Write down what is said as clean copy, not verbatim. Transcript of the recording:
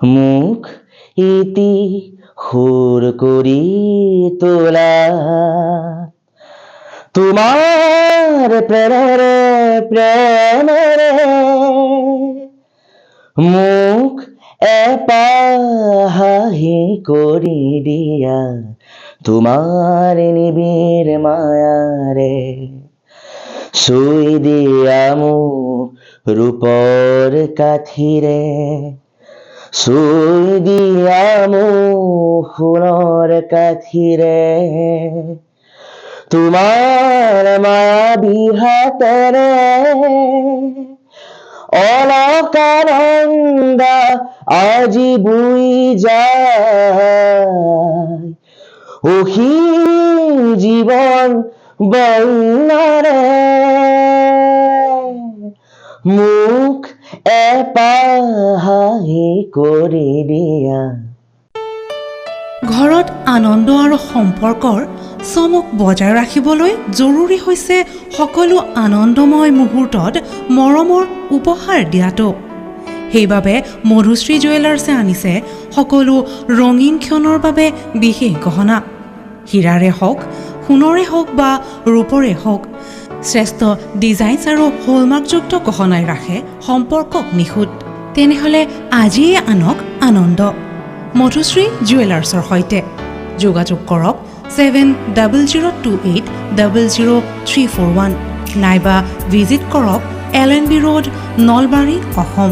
মুখ ইতি সুৰ কৰি তোলা তোমাৰ প্ৰেমেৰে প্ৰেমেৰে মুখ এপাহি কৰি দিয়া তোমাৰ নিবিড় মায়াৰে চুই দিয়া মোক ৰূপৰ কাঠিৰে চুই দিয়া মোক সোণৰ কাঠিৰে তোমাৰ মায়াবী হাতেৰে অলকানন্দা আজি বুই যায় অসীম জীৱন বৰ্ণাৰে মুখ এপাহি কৰি দিয়া। ঘৰত আনন্দ আৰু সম্পৰ্কৰ চমক বজাই ৰাখিবলৈ জৰুৰী হৈছে সকলো আনন্দময় মুহূৰ্তত মৰমৰ উপহাৰ দিয়াটো। সেইবাবে মধুশ্ৰী জুৱেলাৰ্ছে আনিছে সকলো ৰঙীন ক্ষণৰ বাবে বিশেষ গহনা। হীৰাৰে হওক, সোণৰে হওক বা ৰূপৰে হওক, শ্ৰেষ্ঠ ডিজাইনছ আৰু হলমাৰ্কযুক্ত গহনাই ৰাখে সম্পৰ্কক নিখুঁত। তেনেহ'লে আজিয়ে আনক আনন্দ মধুশ্ৰী জুৱেলাৰ্ছৰ সৈতে। যোগাযোগ কৰক 7002800341 নাইবা ভিজিট কৰক LNB ৰোড, নলবাৰী, অসম।